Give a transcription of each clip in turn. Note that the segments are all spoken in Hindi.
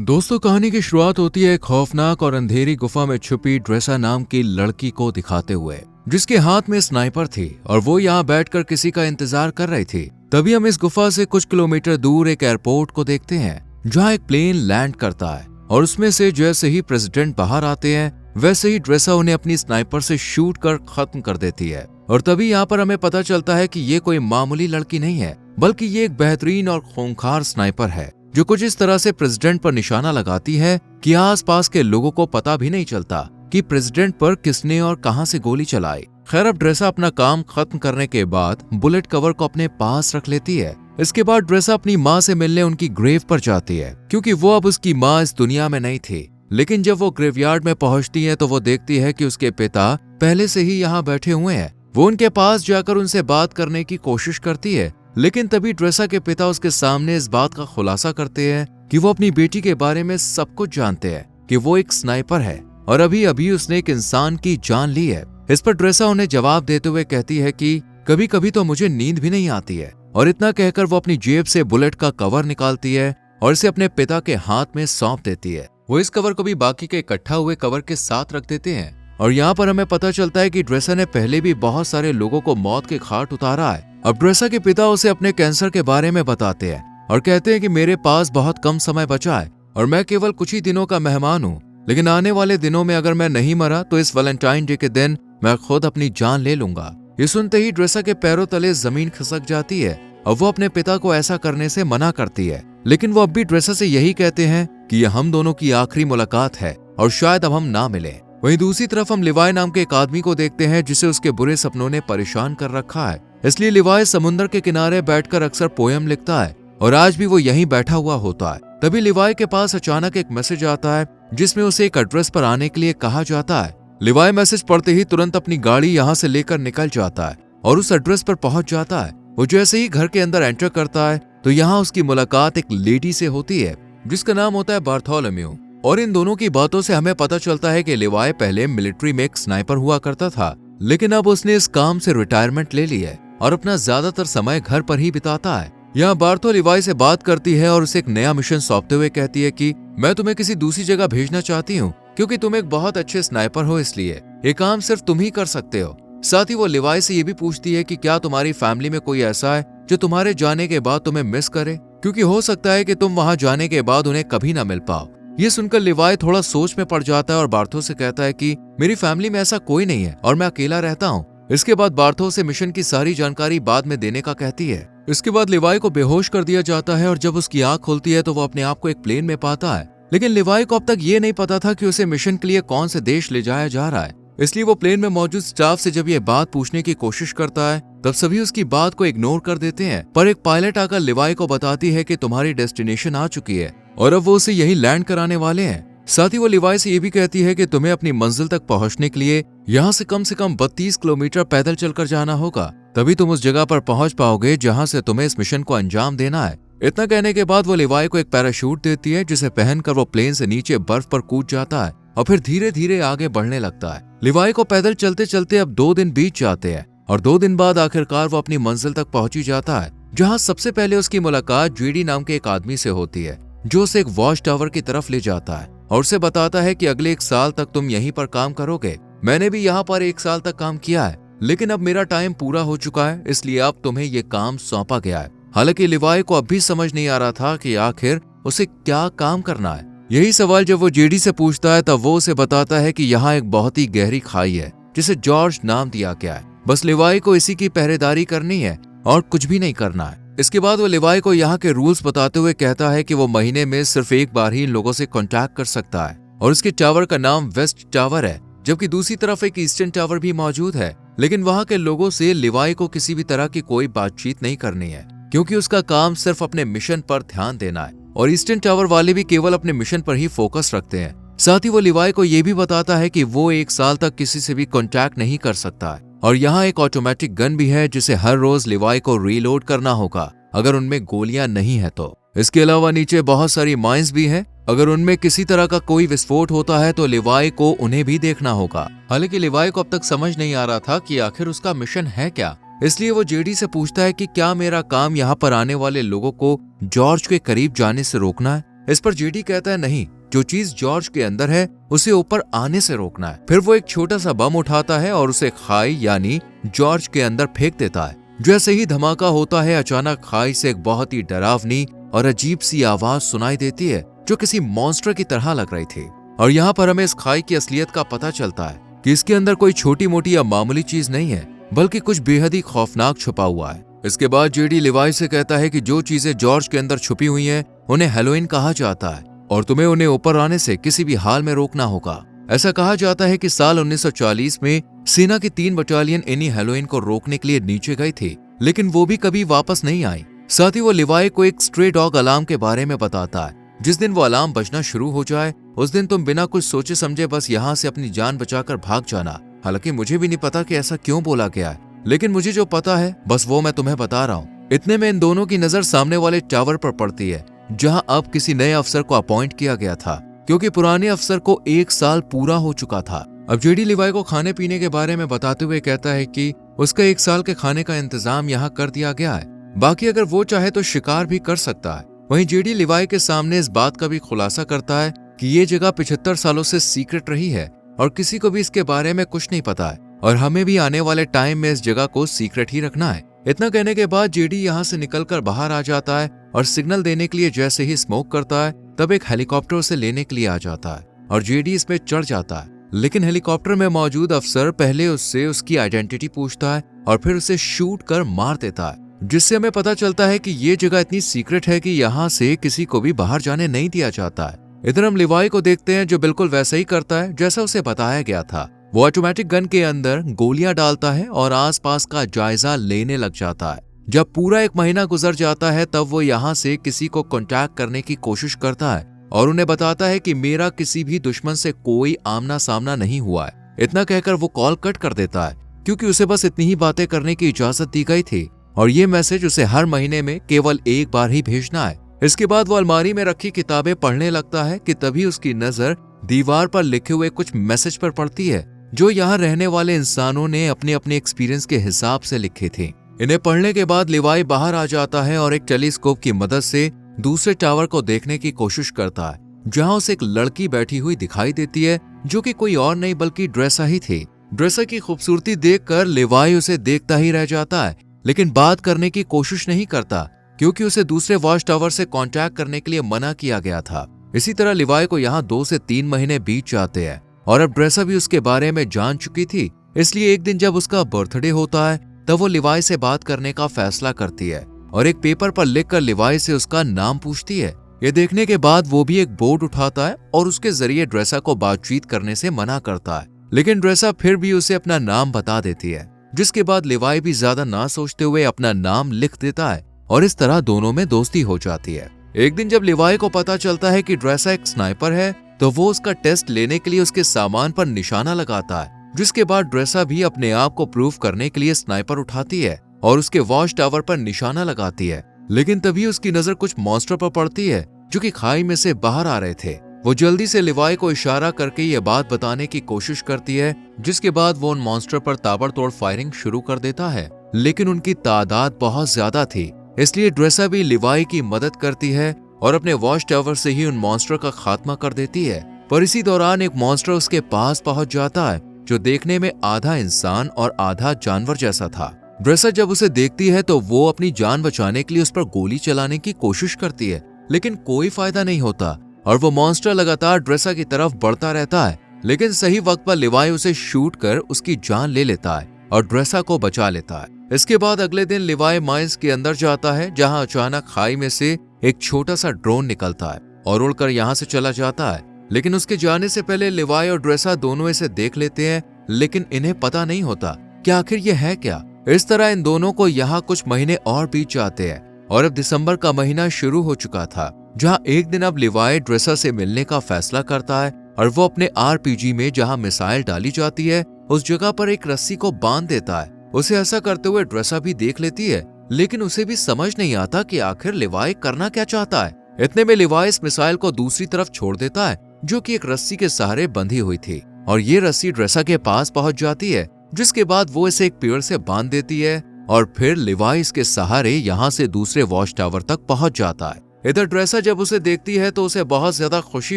दोस्तों, कहानी की शुरुआत होती है एक खौफनाक और अंधेरी गुफा में छुपी ड्रेसा नाम की लड़की को दिखाते हुए, जिसके हाथ में स्नाइपर थी और वो यहाँ बैठकर किसी का इंतजार कर रही थी। तभी हम इस गुफा से कुछ किलोमीटर दूर एक एयरपोर्ट को देखते हैं, जहाँ एक प्लेन लैंड करता है और उसमें से जैसे ही प्रेसिडेंट बाहर आते हैं वैसे ही ड्रेसा उन्हें अपनी स्नाइपर से शूट कर खत्म कर देती है। और तभी यहाँ पर हमें पता चलता है कि ये कोई मामूली लड़की नहीं है, बल्कि ये एक बेहतरीन और खूंखार स्नाइपर है, जो कुछ इस तरह से प्रेसिडेंट पर निशाना लगाती है कि आसपास के लोगों को पता भी नहीं चलता कि प्रेसिडेंट पर किसने और कहां से गोली चलाई। खैर, अब ड्रेसा अपना काम खत्म करने के बाद बुलेट कवर को अपने पास रख लेती है। इसके बाद ड्रेसा अपनी माँ से मिलने उनकी ग्रेव पर जाती है, क्योंकि वो अब उसकी माँ इस दुनिया में नहीं थी। लेकिन जब वो ग्रेवयार्ड में पहुंचती है तो वो देखती है कि उसके पिता पहले से ही यहाँ बैठे हुए हैं। वो उनके पास जाकर उनसे बात करने की कोशिश करती है, लेकिन तभी ड्रेसा के पिता उसके सामने इस बात का खुलासा करते हैं कि वो अपनी बेटी के बारे में सब कुछ जानते हैं, कि वो एक स्नाइपर है और अभी अभी उसने एक इंसान की जान ली है। इस पर ड्रेसा उन्हें जवाब देते हुए कहती है कि कभी कभी तो मुझे नींद भी नहीं आती है। और इतना कहकर वो अपनी जेब से बुलेट का कवर निकालती है और इसे अपने पिता के हाथ में सौंप देती है। वो इस कवर को भी बाकी के इकट्ठा हुए कवर के साथ रख देते हैं। और यहाँ पर हमें पता चलता है कि ड्रेसा ने पहले भी बहुत सारे लोगों को मौत के घाट उतारा है। अब ड्रेसा के पिता उसे अपने कैंसर के बारे में बताते हैं और कहते हैं कि मेरे पास बहुत कम समय बचा है और मैं केवल कुछ ही दिनों का मेहमान हूँ, लेकिन आने वाले दिनों में अगर मैं नहीं मरा तो इस वैलेंटाइन डे के दिन मैं खुद अपनी जान ले लूंगा। ये सुनते ही ड्रेसा के पैरों तले जमीन खिसक जाती है और वो अपने पिता को ऐसा करने से मना करती है। लेकिन वो अब भी ड्रेसा से यही कहते हैं कि यह हम दोनों की आखिरी मुलाकात है और शायद अब हम ना मिले। वहीं दूसरी तरफ हम लिवाई नाम के एक आदमी को देखते हैं, जिसे उसके बुरे सपनों ने परेशान कर रखा है। इसलिए लिवाई समुद्र के किनारे बैठकर अक्सर पोयम लिखता है और आज भी वो यहीं बैठा हुआ होता है। तभी लिवाई के पास अचानक एक मैसेज आता है, जिसमें उसे एक एड्रेस पर आने के लिए कहा जाता है। लिवाई मैसेज पढ़ते ही तुरंत अपनी गाड़ी यहाँ से लेकर निकल जाता है और उस एड्रेस पर पहुंच जाता है। वो जैसे ही घर के अंदर एंटर करता है तो यहाँ उसकी मुलाकात एक लेडी से होती है, जिसका नाम होता है बार्थोलोम्यू। और इन दोनों की बातों से हमें पता चलता है कि लिवाई पहले मिलिट्री में एक स्नाइपर हुआ करता था, लेकिन अब उसने इस काम से रिटायरमेंट ले ली है और अपना ज्यादातर समय घर पर ही बिताता है। यहाँ बार्थो लिवाई से बात करती है और उसे एक नया मिशन सौंपते हुए कहती है कि मैं तुम्हें किसी दूसरी जगह भेजना चाहती हूँ, क्योंकि तुम एक बहुत अच्छे स्नाइपर हो, इसलिए ये काम सिर्फ तुम ही कर सकते हो। साथ ही वो लिवाई से ये भी पूछती है कि क्या तुम्हारी फैमिली में कोई ऐसा है जो तुम्हारे जाने के बाद तुम्हें मिस करे, क्योंकि हो सकता है कि तुम वहां जाने के बाद उन्हें कभी ना मिल पाओ। ये सुनकर लिवाई थोड़ा सोच में पड़ जाता है और बार्थो से कहता है कि मेरी फैमिली में ऐसा कोई नहीं है और मैं अकेला रहता हूँ। इसके बाद बार्थो से मिशन की सारी जानकारी बाद में देने का कहती है। इसके बाद लिवाई को बेहोश कर दिया जाता है और जब उसकी आंख खुलती है तो वो अपने आप को एक प्लेन में पाता है। लेकिन लिवाई को अब तक ये नहीं पता था कि उसे मिशन के लिए कौन से देश ले जाया जा रहा है। इसलिए वो प्लेन में मौजूद स्टाफ से जब ये बात पूछने की कोशिश करता है तब सभी उसकी बात को इग्नोर कर देते हैं। पर एक पायलट आकर लिवाई को बताती है कि तुम्हारी डेस्टिनेशन आ चुकी है और अब वो उसे यही लैंड कराने वाले हैं। साथ ही वो लिवाई से ये भी कहती है कि तुम्हें अपनी मंजिल तक पहुंचने के लिए यहाँ से कम 32 किलोमीटर पैदल चलकर जाना होगा, तभी तुम उस जगह पर पहुंच पाओगे जहाँ से तुम्हें इस मिशन को अंजाम देना है। इतना कहने के बाद वो लिवाई को एक पैराशूट देती है, जिसे पहनकर वो प्लेन से नीचे बर्फ पर कूद जाता है और फिर धीरे धीरे आगे बढ़ने लगता है। लिवाई को पैदल चलते चलते अब 2 दिन बीत जाते हैं और 2 दिन बाद आखिरकार वो अपनी मंजिल तक पहुंची जाता है, जहाँ सबसे पहले उसकी मुलाकात जेडी नाम के एक आदमी से होती है, जो उसे एक वॉच टावर की तरफ ले जाता है और उसे बताता है कि अगले 1 साल तक तुम यहीं पर काम करोगे। मैंने भी यहाँ पर 1 साल तक काम किया है, लेकिन अब मेरा टाइम पूरा हो चुका है, इसलिए अब तुम्हें ये काम सौंपा गया है। हालांकि लिवाई को अब भी समझ नहीं आ रहा था कि आखिर उसे क्या काम करना है। यही सवाल जब वो जेडी से पूछता है तब वो उसे बताता है कि यहाँ एक बहुत ही गहरी खाई है, जिसे जॉर्ज नाम दिया गया है। बस लिवाई को इसी की पहरेदारी करनी है और कुछ भी नहीं करना है। इसके बाद वो लिवाई को यहाँ के रूल्स बताते हुए कहता है कि वो महीने में सिर्फ 1 बार ही इन लोगों से कांटेक्ट कर सकता है और उसके टावर का नाम वेस्ट टावर है, जबकि दूसरी तरफ एक ईस्टर्न टावर भी मौजूद है। लेकिन वहाँ के लोगों से लिवाई को किसी भी तरह की कोई बातचीत नहीं करनी है, क्योंकि उसका काम सिर्फ अपने मिशन पर ध्यान देना है और ईस्टर्न टावर वाले भी केवल अपने मिशन पर ही फोकस रखते हैं। साथ ही वो लिवाई को ये भी बताता है कि वो 1 साल तक किसी से भी कांटेक्ट नहीं कर सकता है और यहाँ एक ऑटोमेटिक गन भी है, जिसे हर रोज लिवाई को रीलोड करना होगा अगर उनमें गोलियां नहीं है तो। इसके अलावा नीचे बहुत सारी माइंस भी हैं, अगर उनमें किसी तरह का कोई विस्फोट होता है तो लिवाई को उन्हें भी देखना होगा। हालांकि लिवाई को अब तक समझ नहीं आ रहा था कि आखिर उसका मिशन है क्या, इसलिए वो जेडी से पूछता है कि क्या मेरा काम यहाँ पर आने वाले लोगों को जॉर्ज के करीब जाने से रोकना है। इस पर जेडी कहता है नहीं, जो चीज जॉर्ज के अंदर है उसे ऊपर आने से रोकना है। फिर वो एक छोटा सा बम उठाता है और उसे खाई यानी जॉर्ज के अंदर फेंक देता है। जैसे ही धमाका होता है, अचानक खाई से एक बहुत ही डरावनी और अजीब सी आवाज सुनाई देती है जो किसी मॉन्स्टर की तरह लग रही थी। और यहाँ पर हमें इस खाई की असलियत का पता चलता है कि इसके अंदर कोई छोटी मोटी या मामूली चीज नहीं है, बल्कि कुछ बेहद ही खौफनाक छुपा हुआ है। इसके बाद जेडी लिवाई से कहता है कि जो चीजें जॉर्ज के अंदर छुपी हुई हैं उन्हें हैलोवीन कहा जाता है और तुम्हें उन्हें ऊपर आने से किसी भी हाल में रोकना होगा। ऐसा कहा जाता है कि साल 1940 में सेना की 3 बटालियन इन्हीं हैलोवीन को रोकने के लिए नीचे गई थी, लेकिन वो भी कभी वापस नहीं आई। साथ ही वो लिवाई को एक स्ट्रे डॉग अलार्म के बारे में बताता है। जिस दिन वो अलार्म बजना शुरू हो जाए उस दिन तुम बिना कुछ सोचे समझे बस यहाँ से अपनी जान बचाकर भाग जाना। हालांकि मुझे भी नहीं पता कि ऐसा क्यों बोला गया है, लेकिन मुझे जो पता है बस वो मैं तुम्हें बता रहा हूँ। इतने में इन दोनों की नजर सामने वाले टावर पर पड़ती है, जहाँ अब किसी नए अफसर को अपॉइंट किया गया था, क्योंकि पुराने अफसर को 1 साल पूरा हो चुका था। अब जेडी लिवाई को खाने पीने के बारे में बताते हुए कहता है कि उसका 1 साल के खाने का इंतजाम यहाँ कर दिया गया है, बाकी अगर वो चाहे तो शिकार भी कर सकता है। वहीं जेडी लिवाई के सामने इस बात का भी खुलासा करता है कि ये जगह 75 सालों से सीक्रेट रही है और किसी को भी इसके बारे में कुछ नहीं पता है और हमें भी आने वाले टाइम में इस जगह को सीक्रेट ही रखना है। इतना कहने के बाद जेडी यहाँ से निकलकर बाहर आ जाता है और सिग्नल देने के लिए जैसे ही स्मोक करता है तब एक हेलीकॉप्टर उसे लेने के लिए आ जाता है और जेडी इसमें चढ़ जाता है। लेकिन हेलीकॉप्टर में मौजूद अफसर पहले उससे उसकी आइडेंटिटी पूछता है और फिर उसे शूट कर मार देता है, जिससे हमें पता चलता है कि ये जगह इतनी सीक्रेट है कि यहाँ से किसी को भी बाहर जाने नहीं दिया जाता है। इधर हम लिवाई को देखते हैं जो बिल्कुल वैसा ही करता है जैसा उसे बताया गया था। वो ऑटोमेटिक गन के अंदर गोलियां डालता है और आसपास का जायजा लेने लग जाता है। जब पूरा 1 महीना गुजर जाता है तब वो यहाँ से किसी को कांटेक्ट करने की कोशिश करता है और उन्हें बताता है कि मेरा किसी भी दुश्मन से कोई आमना सामना नहीं हुआ है। इतना कहकर वो कॉल कट कर देता है क्योंकि उसे बस इतनी ही बातें करने की इजाजत दी गई थी और ये मैसेज उसे हर महीने में केवल 1 बार ही भेजना है। इसके बाद वो अलमारी में रखी किताबें पढ़ने लगता है कि तभी उसकी नजर दीवार पर लिखे हुए कुछ मैसेज पर पड़ती है जो यहाँ रहने वाले इंसानों ने अपने अपने एक्सपीरियंस के हिसाब से लिखे थे। इन्हें पढ़ने के बाद लिवाई बाहर आ जाता है और एक टेलीस्कोप की मदद से दूसरे टावर को देखने की कोशिश करता है, जहाँ उसे एक लड़की बैठी हुई दिखाई देती है जो कि कोई और नहीं बल्कि ड्रेसा ही थी। ड्रेसा की खूबसूरती देखकर लिवाई उसे देखता ही रह जाता है, लेकिन बात करने की कोशिश नहीं करता क्योंकि उसे दूसरे वॉच टावर से कांटेक्ट करने के लिए मना किया गया था। इसी तरह लिवाई को यहाँ 2 से 3 महीने बीत जाते हैं और अब ड्रेसा भी उसके बारे में जान चुकी थी। इसलिए एक दिन जब उसका बर्थडे होता है तब वो लिवाई से बात करने का फैसला करती है और एक पेपर पर लिखकर लिवाई से उसका नाम पूछती है। ये देखने के बाद वो भी एक बोर्ड उठाता है और उसके जरिए ड्रेसा को बातचीत करने से मना करता है, लेकिन ड्रेसा फिर भी उसे अपना नाम बता देती है, जिसके बाद लिवाई भी ज्यादा ना सोचते हुए अपना नाम लिख देता है और इस तरह दोनों में दोस्ती हो जाती है। एक दिन जब लिवाई को पता चलता है कि ड्रेसा एक स्नाइपर है तो वो उसका टेस्ट लेने के लिए उसके सामान पर निशाना लगाता है, जिसके बाद ड्रेसा भी अपने आप को प्रूव करने के लिए स्नाइपर उठाती है और उसके वॉच टावर पर निशाना लगाती है। लेकिन तभी उसकी नजर कुछ मॉन्स्टर पर पड़ती है जो कि खाई में से बाहर आ रहे थे। वो जल्दी से लिवाई को इशारा करके ये बात बताने की कोशिश करती है, जिसके बाद वो उन मॉन्स्टर पर ताबड़तोड़ फायरिंग शुरू कर देता है, लेकिन उनकी तादाद बहुत ज्यादा थी, इसलिए ड्रेसा भी लिवाई की मदद करती है और अपने वॉच टावर से ही उन मॉन्स्टर का खात्मा कर देती है। पर इसी दौरान एक मॉन्स्टर उसके पास पहुंच जाता है जो देखने में आधा इंसान और आधा जानवर जैसा था। ड्रेसा जब उसे देखती है तो वो अपनी जान बचाने के लिए उस पर गोली चलाने की कोशिश करती है, लेकिन कोई फायदा नहीं होता और वो मॉन्स्टर लगातार ड्रेसा की तरफ बढ़ता रहता है। लेकिन सही वक्त पर लिवाई उसे शूट कर उसकी जान ले लेता है और ड्रेसा को बचा लेता है। इसके बाद अगले दिन लिवाई माइंस के अंदर जाता है, जहां अचानक खाई में से एक छोटा सा ड्रोन निकलता है और उड़कर यहाँ से चला जाता है। लेकिन उसके जाने से पहले लिवाई और ड्रेसा दोनों इसे देख लेते हैं, लेकिन इन्हें पता नहीं होता कि आखिर ये है क्या। इस तरह इन दोनों को यहाँ कुछ महीने और बीत जाते हैं और अब दिसंबर का महीना शुरू हो चुका था, जहाँ एक दिन अब लिवाई ड्रेसा से मिलने का फैसला करता है और वो अपने आरपीजी में जहाँ मिसाइल डाली जाती है उस जगह पर एक रस्सी को बांध देता है। उसे ऐसा करते हुए ड्रेसा भी देख लेती है, लेकिन उसे भी समझ नहीं आता कि आखिर लिवाई करना क्या चाहता है। इतने में लिवाई इस मिसाइल को दूसरी तरफ छोड़ देता है, जो कि एक रस्सी के सहारे बंधी हुई थी, और ये रस्सी ड्रेसा के पास पहुंच जाती है, जिसके बाद वो इसे एक पेड़ से बांध देती है और फिर लिवाई इसके सहारे यहाँ से दूसरे वॉच टावर तक पहुंच जाता है। इधर ड्रेसा जब उसे देखती है तो उसे बहुत ज्यादा खुशी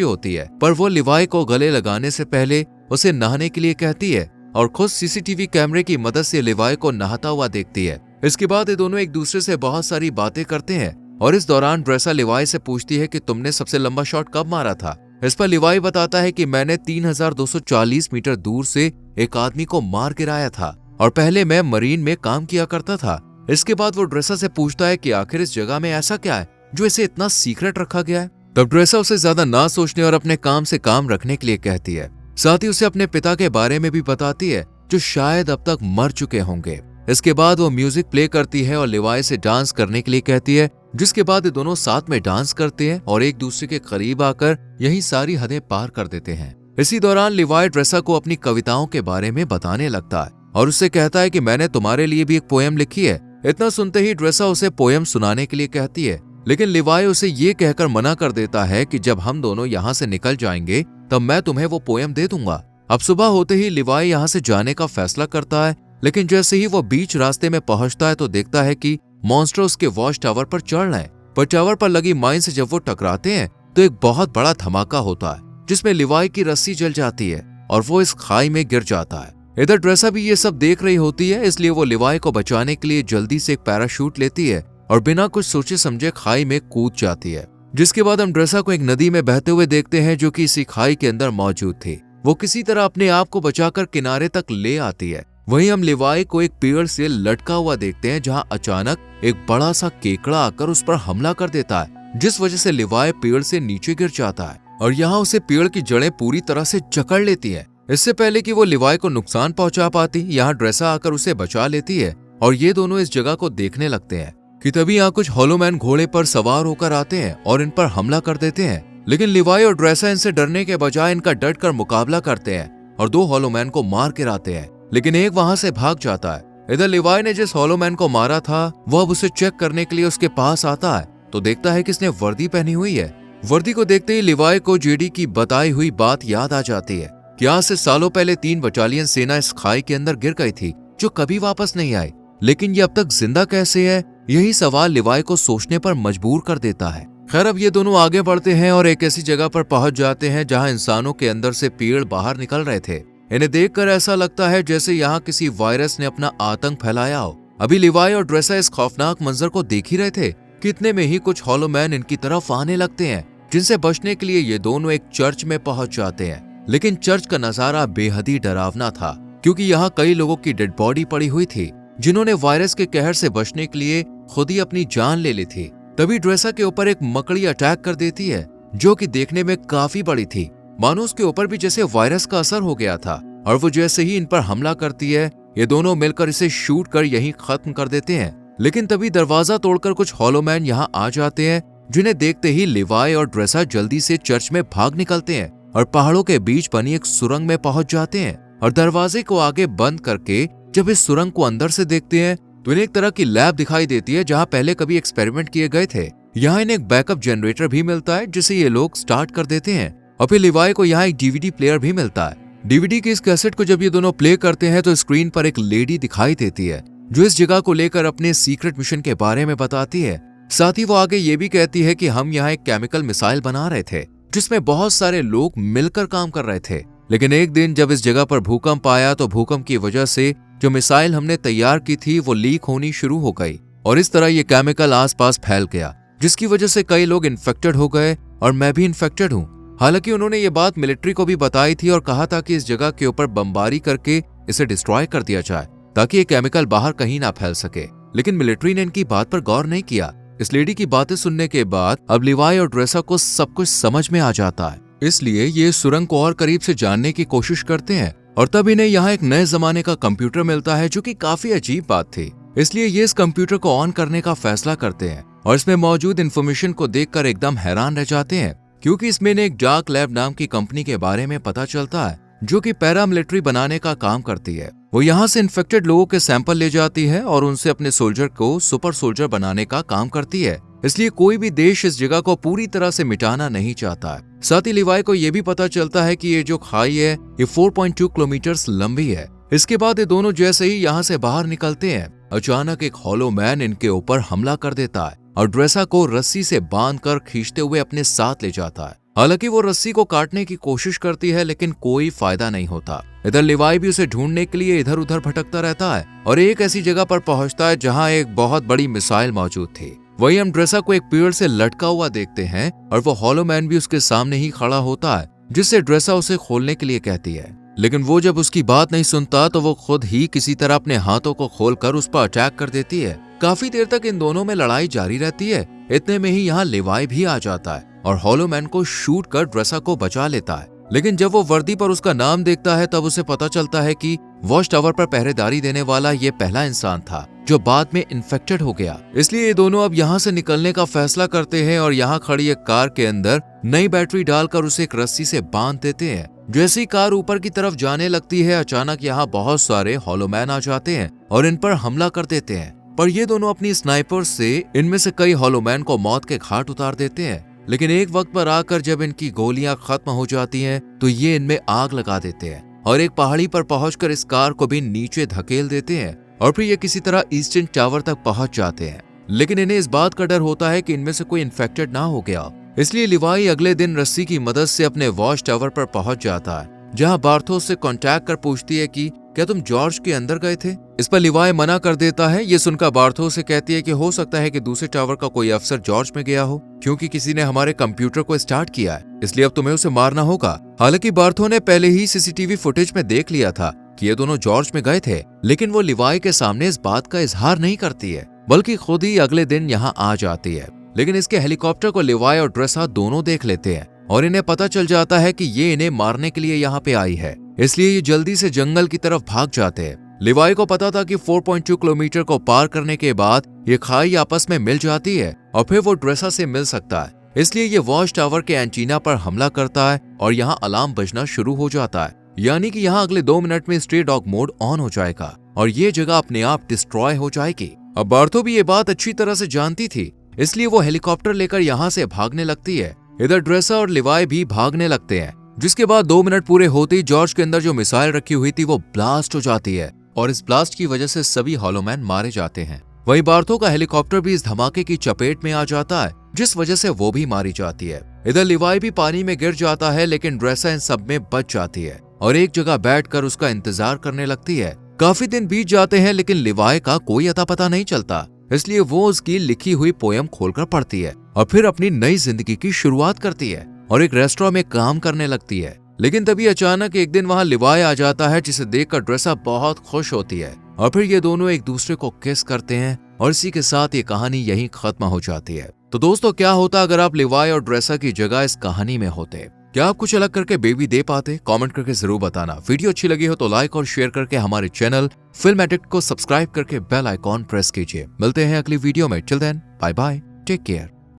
होती है, पर वो लिवाई को गले लगाने से पहले उसे नहाने के लिए कहती है और खुद सीसीटीवी कैमरे की मदद से लिवाई को नहाता हुआ देखती है। इसके बाद ये दोनों एक दूसरे से बहुत सारी बातें करते हैं और इस दौरान ड्रेसा लिवाई से पूछती है कि तुमने सबसे लंबा शॉट कब मारा था। इस पर लिवाई बताता है कि मैंने 3240 मीटर दूर से एक आदमी को मार गिराया था और पहले मैं मरीन में काम किया करता था। इसके बाद वो ड्रेसा से पूछता है कि आखिर इस जगह में ऐसा क्या है जो इसे इतना सीक्रेट रखा गया है। तब ड्रेसा उसे ज्यादा ना सोचने और अपने काम से काम रखने के लिए कहती है। साथ ही उसे अपने पिता के बारे में भी बताती है जो शायद अब तक मर चुके होंगे। इसके बाद वो म्यूजिक प्ले करती है और लिवाई से डांस करने के लिए कहती है, जिसके बाद ये दोनों साथ में डांस करते हैं और एक दूसरे के करीब आकर यही सारी हदें पार कर देते हैं। इसी दौरान लिवाई ड्रेसा को अपनी कविताओं के बारे में बताने लगता है और उससे कहता है कि मैंने तुम्हारे लिए भी एक पोएम लिखी है। इतना सुनते ही ड्रेसा उसे पोएम सुनाने के लिए कहती है, लेकिन लिवाई उसे ये कहकर मना कर देता है कि जब हम दोनों यहाँ से निकल जाएंगे तब मैं तुम्हें वो पोएम दे दूंगा। अब सुबह होते ही लिवाई यहाँ से जाने का फैसला करता है, लेकिन जैसे ही वो बीच रास्ते में पहुंचता है तो देखता है कि मॉन्स्टर उसके वॉच टावर पर चढ़ रहे हैं। पर टावर पर लगी माइन से जब वो टकराते हैं तो एक बहुत बड़ा धमाका होता है जिसमें लिवाई की रस्सी जल जाती है और वो इस खाई में गिर जाता है। इधर ड्रेसा भी ये सब देख रही होती है, इसलिए वो लिवाई को बचाने के लिए जल्दी से एक पैराशूट लेती है और बिना कुछ सोचे समझे खाई में कूद जाती है। जिसके बाद हम ड्रेसा को एक नदी में बहते हुए देखते हैं जो कि इसी खाई के अंदर मौजूद थी। वो किसी तरह अपने आप को बचाकर किनारे तक ले आती है। वहीं हम लिवाई को एक पेड़ से लटका हुआ देखते हैं जहां अचानक एक बड़ा सा केकड़ा आकर उस पर हमला कर देता है, जिस वजह से लिवाई पेड़ से नीचे गिर जाता है और यहाँ उसे पेड़ की जड़ें पूरी तरह से जकड़ लेती है। इससे पहले कि वो लिवाई को नुकसान पहुंचा पाती, यहाँ ड्रेसा आकर उसे बचा लेती है और ये दोनों इस जगह को देखने लगते हैं कि तभी यहाँ कुछ हॉलोमैन घोड़े पर सवार होकर आते हैं और इन पर हमला कर देते हैं। लेकिन लिवाई और ड्रेसा इनसे डरने के बजाय इनका डट कर मुकाबला करते हैं और 2 हॉलोमैन को मार गिराते हैं, लेकिन एक वहां से भाग जाता है। इधर लिवाई ने जिस हॉलोमैन को मारा था वो अब उसे चेक करने के लिए उसके पास आता है तो देखता है कि इसने वर्दी पहनी हुई है। वर्दी को देखते ही लिवाई को जेडी की बताई हुई बात याद आ जाती है कि आज से सालों पहले 3 बटालियन सेना इस खाई के अंदर गिर गई थी जो कभी वापस नहीं आई, लेकिन ये अब तक जिंदा कैसे है, यही सवाल लिवाई को सोचने पर मजबूर कर देता है। खैर अब ये दोनों आगे बढ़ते हैं और एक ऐसी जगह पर पहुंच जाते हैं जहां इंसानों के अंदर से पेड़ बाहर निकल रहे थे। इन्हें देखकर ऐसा लगता है जैसे यहाँ किसी वायरस ने अपना आतंक फैलाया हो। अभी लिवाई और ड्रेसा इस खौफनाक मंजर को देख ही रहे थे कि इतने में ही कुछ हॉलोमैन इनकी तरफ आने लगते हैं, जिनसे बचने के लिए ये दोनों एक चर्च में पहुंच जाते हैं। लेकिन चर्च का नजारा बेहद ही डरावना था क्योंकि यहाँ कई लोगों की डेड बॉडी पड़ी हुई थी जिन्होंने वायरस के कहर से बचने के लिए खुद ही अपनी जान ले ली थी। तभी ड्रेसा के ऊपर एक मकड़ी अटैक कर देती है जो कि देखने में काफी बड़ी थी, मानो उसके ऊपर भी जैसे वायरस का असर हो गया था और वो जैसे ही इन पर हमला करती है ये दोनों मिलकर इसे शूट कर यहीं खत्म कर देते हैं। लेकिन तभी दरवाजा तोड़कर कुछ हॉलोमैन यहाँ आ जाते हैं, जिन्हें देखते ही लिवाई और ड्रेसा जल्दी से चर्च में भाग निकलते हैं और पहाड़ों के बीच बनी एक सुरंग में पहुंच जाते हैं और दरवाजे को आगे बंद करके जब इस सुरंग को अंदर से देखते हैं तो इन्हें एक तरह की लैब दिखाई देती है जहाँ पहले कभी एक्सपेरिमेंट किए गए थे। यहाँ इन्हें एक बैकअप जनरेटर भी मिलता है जिसे ये लोग स्टार्ट कर देते हैं और फिर लिवाई को यहाँ एक डीवीडी प्लेयर भी मिलता है। डीवीडी की इस कैसेट को जब ये दोनों प्ले करते हैं तो स्क्रीन पर एक लेडी दिखाई देती है जो इस जगह को लेकर अपने सीक्रेट मिशन के बारे में बताती है। साथ ही वो आगे ये भी कहती है कि हम यहाँ एक केमिकल मिसाइल बना रहे थे जिसमें बहुत सारे लोग मिलकर काम कर रहे थे, लेकिन एक दिन जब इस जगह पर भूकंप आया तो भूकंप की वजह से जो मिसाइल हमने तैयार की थी वो लीक होनी शुरू हो गई और इस तरह ये केमिकल आसपास फैल गया, जिसकी वजह से कई लोग इन्फेक्टेड हो गए और मैं भी इन्फेक्टेड हूँ। हालांकि उन्होंने ये बात मिलिट्री को भी बताई थी और कहा था कि इस जगह के ऊपर बमबारी करके इसे डिस्ट्रॉय कर दिया जाए ताकि ये केमिकल बाहर कहीं ना फैल सके, लेकिन मिलिट्री ने इनकी बात पर गौर नहीं किया। इस लेडी की बातें सुनने के बाद अब लिवाई और ड्रेसा को सब कुछ समझ में आ जाता है, इसलिए ये सुरंग को और करीब से जानने की कोशिश करते हैं और तब इन्हें यहाँ एक नए जमाने का कंप्यूटर मिलता है जो कि काफी अजीब बात थी। इसलिए ये इस कंप्यूटर को ऑन करने का फैसला करते हैं और इसमें मौजूद इन्फॉर्मेशन को देखकर एकदम हैरान रह जाते हैं क्योंकि इसमें इन्हें एक डार्क लैब नाम की कंपनी के बारे में पता चलता है जो कि पैरामिलिट्री बनाने का काम करती है। वो यहाँ से इन्फेक्टेड लोगों के सैंपल ले जाती है और उनसे अपने सोल्जर को सुपर सोल्जर बनाने का काम करती है, इसलिए कोई भी देश इस जगह को पूरी तरह से मिटाना नहीं चाहता है। साथ ही लिवाई को यह भी पता चलता है कि ये जो खाई है ये 4.2 किलोमीटर लंबी है। इसके बाद ये दोनों जैसे ही यहाँ से बाहर निकलते हैं अचानक एक हॉलो मैन इनके ऊपर हमला कर देता है और ड्रेसा को रस्सी से बांधकर खींचते हुए अपने साथ ले जाता है। हालांकि वो रस्सी को काटने की कोशिश करती है लेकिन कोई फायदा नहीं होता। इधर लिवाई भी उसे ढूंढने के लिए इधर उधर भटकता रहता है और एक ऐसी जगह पर पहुंचता है जहां एक बहुत बड़ी मिसाइल मौजूद थी। वहीं हम ड्रेसा को एक पेड़ से लटका हुआ देखते हैं और वो हॉलो मैन भी उसके सामने ही खड़ा होता है, जिससे ड्रेसा उसे खोलने के लिए कहती है। लेकिन वो जब उसकी बात नहीं सुनता तो वो खुद ही किसी तरह अपने हाथों को खोलकर उस पर अटैक कर देती है। काफी देर तक इन दोनों में लड़ाई जारी रहती है। इतने में ही यहाँ लिवाई भी आ जाता है और हॉलो मैन को शूट कर ड्रेसा को बचा लेता है। लेकिन जब वो वर्दी पर उसका नाम देखता है तब उसे पता चलता है कि वॉच टावर पर पहरेदारी देने वाला ये पहला इंसान था जो बाद में इन्फेक्टेड हो गया। इसलिए ये दोनों अब यहाँ से निकलने का फैसला करते हैं और यहाँ खड़ी एक कार के अंदर नई बैटरी डालकर उसे एक रस्सी से बांध देते हैं। जैसे ही कार ऊपर की तरफ जाने लगती है, अचानक यहाँ बहुत सारे हॉलो मैन आ जाते हैं और इन पर हमला कर देते हैं। पर ये दोनों अपनी स्नाइपर से इनमें से कई हॉलो मैन को मौत के घाट उतार देते हैं। लेकिन एक वक्त पर आकर जब इनकी गोलियां खत्म हो जाती हैं तो ये इनमें आग लगा देते हैं और एक पहाड़ी पर पहुंचकर इस कार को भी नीचे धकेल देते हैं और फिर ये किसी तरह ईस्टर्न टावर तक पहुंच जाते हैं। लेकिन इन्हें इस बात का डर होता है कि इनमें से कोई इन्फेक्टेड ना हो गया, इसलिए लिवाई अगले दिन रस्सी की मदद से अपने वॉच टावर पर पहुंच जाता है, जहां बार्थोस से कांटेक्ट कर पूछती है कि क्या तुम जॉर्ज के अंदर गए थे। इस पर लिवाई मना कर देता है। ये सुनकर बार्थोस से कहती है कि हो सकता है कि दूसरे टावर का कोई अफसर जॉर्ज में गया हो, क्योंकि किसी ने हमारे कंप्यूटर को स्टार्ट किया है, इसलिए अब तुम्हें उसे मारना होगा। हालांकि बार्थो ने पहले ही सीसीटीवी फुटेज में देख लिया था कि ये दोनों जॉर्ज में गए थे, लेकिन वो लिवाई के सामने इस बात का इजहार नहीं करती है, बल्कि खुद ही अगले दिन यहाँ आ जाती है। लेकिन इसके हेलीकॉप्टर को लिवाई और ड्रेसा दोनों देख लेते हैं और इन्हें पता चल जाता है कि ये इन्हें मारने के लिए यहाँ पे आई है, इसलिए ये जल्दी से जंगल की तरफ भाग जाते हैं। लिवाई को पता था कि 4.2 किलोमीटर को पार करने के बाद ये खाई आपस में मिल जाती है और फिर वो ड्रेसा से मिल सकता है, इसलिए ये वॉच टावर के एंटीना पर हमला करता है और यहाँ अलार्म बजना शुरू हो जाता है, यानी कि यहाँ अगले 2 मिनट में स्ट्रे डॉग मोड ऑन हो जाएगा और ये जगह अपने आप डिस्ट्रॉय हो जाएगी। अब बार्थो भी ये बात अच्छी तरह से जानती थी, इसलिए वो हेलीकॉप्टर लेकर यहाँ से भागने लगती है। इधर ड्रेसा और लिवाई भी भागने लगते हैं, जिसके बाद 2 मिनट पूरे होते ही जॉर्ज के अंदर जो मिसाइल रखी हुई थी वो ब्लास्ट हो जाती है और इस ब्लास्ट की वजह से सभी हॉलो मैन मारे जाते हैं। वहीं बार्थो का हेलीकॉप्टर भी इस धमाके की चपेट में आ जाता है, जिस वजह से वो भी मारी जाती है। इधर लिवाई भी पानी में गिर जाता है, लेकिन ड्रेसा इन सब में बच जाती है और एक जगह बैठकर उसका इंतजार करने लगती है। काफी दिन बीत जाते हैं लेकिन लिवाई का कोई अता पता नहीं चलता, इसलिए वो उसकी लिखी हुई पोयम खोलकर पढ़ती है और फिर अपनी नई जिंदगी की शुरुआत करती है और एक रेस्टोरेंट में काम करने लगती है। लेकिन तभी अचानक एक दिन वहां लिवाई आ जाता है, जिसे देखकर ड्रेसा बहुत खुश होती है और फिर ये दोनों एक दूसरे को किस करते हैं और इसी के साथ ये कहानी यहीं खत्म हो जाती है। तो दोस्तों, क्या होता अगर आप लिवाई और ड्रेसा की जगह इस कहानी में होते? क्या आप कुछ अलग करके बेबी दे पाते? कमेंट करके जरूर बताना। वीडियो अच्छी लगी हो तो लाइक और शेयर करके हमारे चैनल फिल्म एडिक्ट को सब्सक्राइब करके बेल आइकॉन प्रेस कीजिए। मिलते हैं अगली वीडियो में। Till then, bye bye, take care.